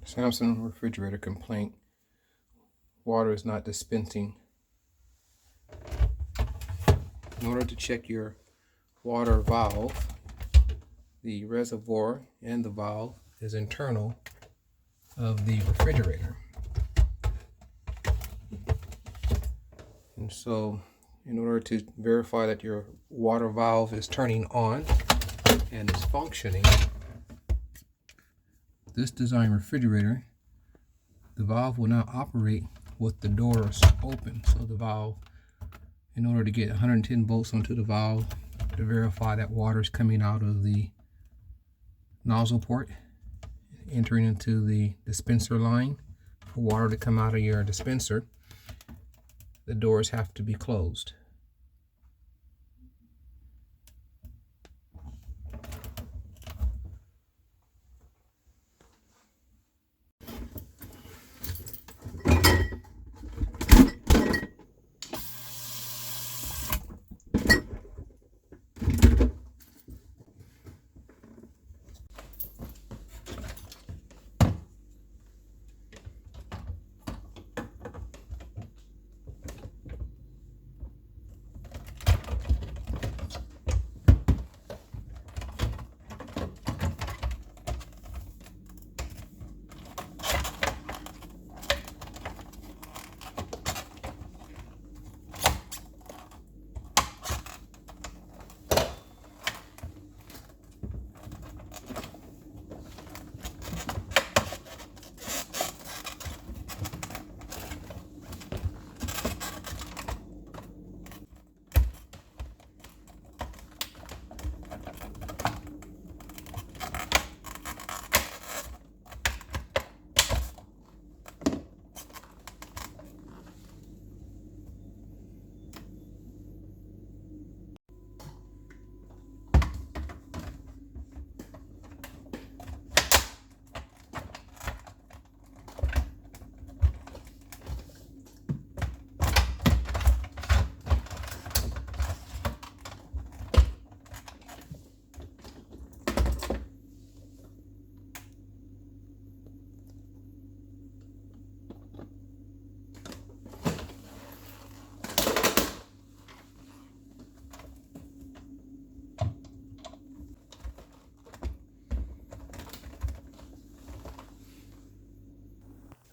Samsung refrigerator complaint. Water is not dispensing. In order to check your water valve, the reservoir and the valve is internal of the refrigerator. And so in order to verify that your water valve is turning on and is functioning, this design refrigerator, the valve will not operate with the doors open. So the valve, in order to get 110 volts onto the valve to verify that water is coming out of the nozzle port, entering into the dispenser line for water to come out of your dispenser, the doors have to be closed.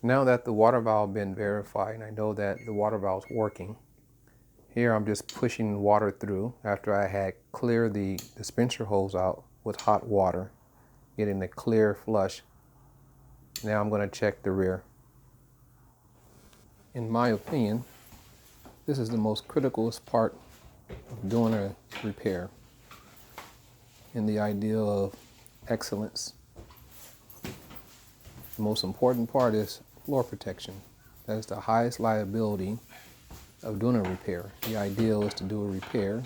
Now that the water valve been verified and I know that the water valve is working, here I'm just pushing water through after I had cleared the dispenser hose out with hot water, getting a clear flush. Now I'm going to check the rear. In my opinion, this is the most criticalest part of doing a repair in the ideal of excellence. The most important part is floor protection. That is the highest liability of doing a repair. The ideal is to do a repair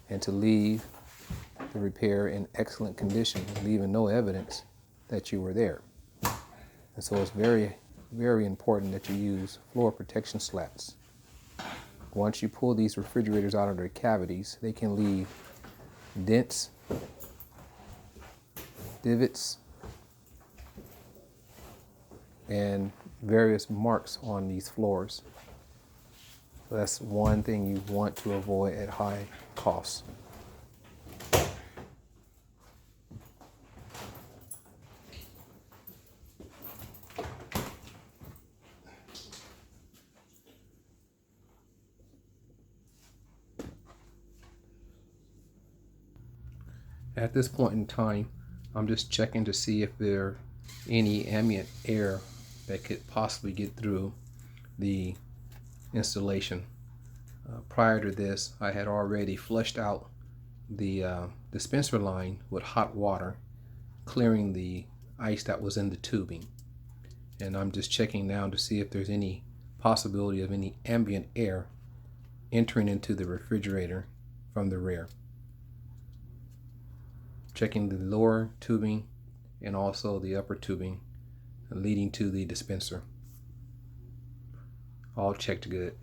and to leave the repair in excellent condition, leaving no evidence that you were there. And so it's very, very important that you use floor protection slats. Once you pull these refrigerators out of their cavities, they can leave dents, divots, and various marks on these floors. So that's one thing you want to avoid at high cost. At this point in time, I'm just checking to see if there are any ambient air that could possibly get through the installation. Prior to this, I had already flushed out the dispenser line with hot water, clearing the ice that was in the tubing. And I'm just checking now to see if there's any possibility of any ambient air entering into the refrigerator from the rear. Checking the lower tubing and also the upper tubing leading to the dispenser. All checked good.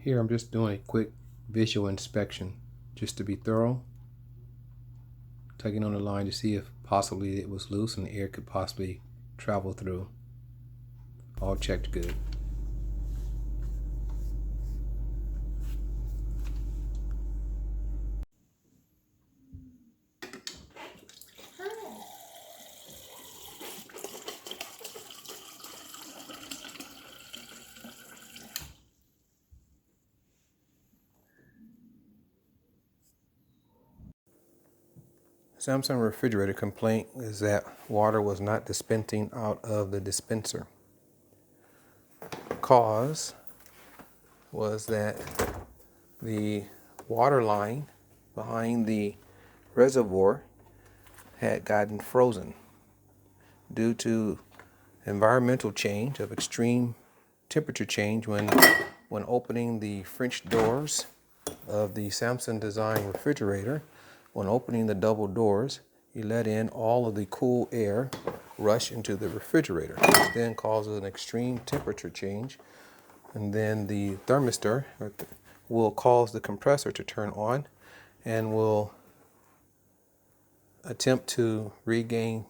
Here I'm just doing a quick visual inspection just to be thorough, tugging on the line to see if possibly it was loose and the air could possibly travel through. All checked good. Samsung refrigerator complaint is that water was not dispensing out of the dispenser. Cause was that the water line behind the reservoir had gotten frozen due to environmental change of extreme temperature change when opening the French doors of the Samsung design refrigerator. When opening the double doors, you let in all of the cool air rush into the refrigerator, which then causes an extreme temperature change, and then the thermistor will cause the compressor to turn on and will attempt to regain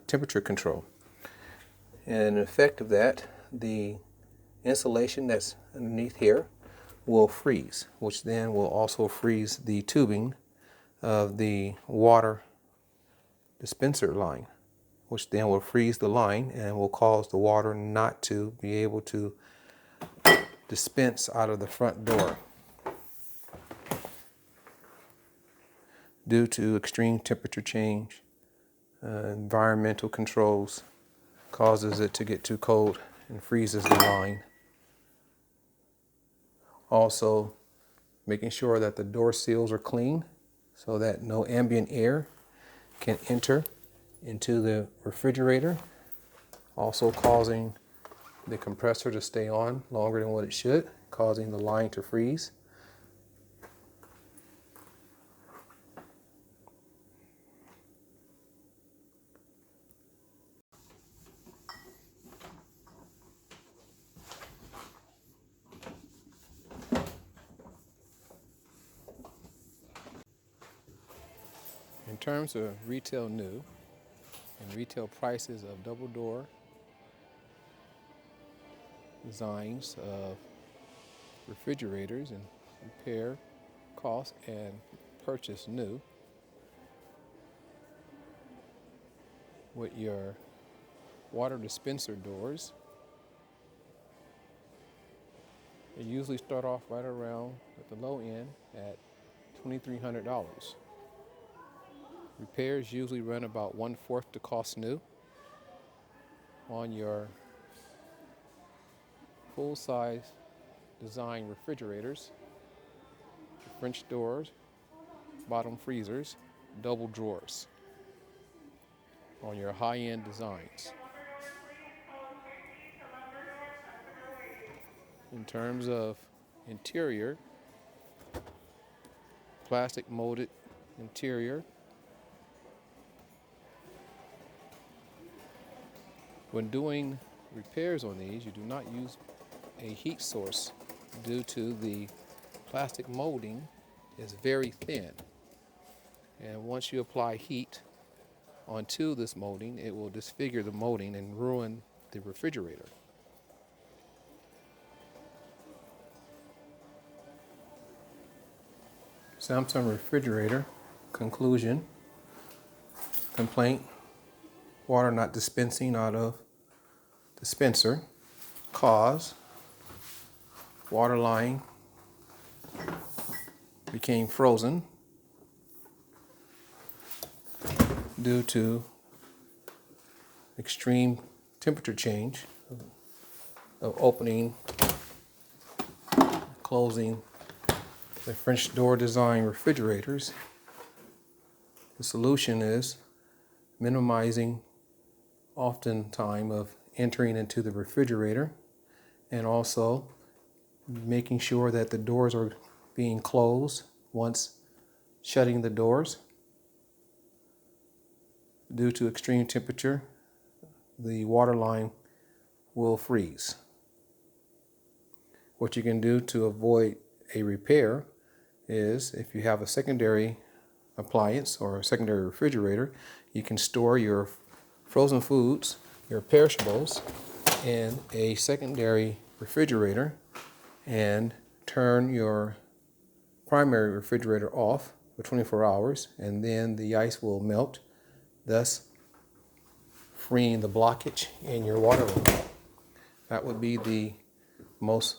temperature control. And in effect of that, the insulation that's underneath here will freeze, which then will also freeze the tubing of the water dispenser line, which then will freeze the line and will cause the water not to be able to dispense out of the front door due to extreme temperature change. Environmental controls causes it to get too cold and freezes the line. Also, making sure that the door seals are clean so that no ambient air can enter into the refrigerator, also causing the compressor to stay on longer than what it should, causing the line to freeze. In terms of retail new and retail prices of double door designs of refrigerators and repair costs and purchase new, with your water dispenser doors, they usually start off right around at the low end at $2,300. Repairs usually run about 1/4 the cost new. On your full-size design refrigerators, French doors, bottom freezers, double drawers on your high-end designs. In terms of interior, plastic molded interior. When doing repairs on these, you do not use a heat source due to the plastic molding is very thin. And once you apply heat onto this molding, it will disfigure the molding and ruin the refrigerator. Samsung refrigerator, conclusion, complaint, water not dispensing out of dispenser. Cause, water line became frozen due to extreme temperature change of opening, closing the French door design refrigerators. The solution is minimizing often time of entering into the refrigerator, and also making sure that the doors are being closed once shutting the doors. Due to extreme temperature, the water line will freeze. What you can do to avoid a repair is if you have a secondary appliance or a secondary refrigerator, you can store your frozen foods, your perishables, in a secondary refrigerator and turn your primary refrigerator off for 24 hours, and then the ice will melt, thus freeing the blockage in your water line. That would be the most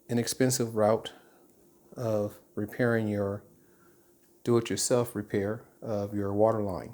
inexpensive route of repairing your do-it-yourself repair of your water line.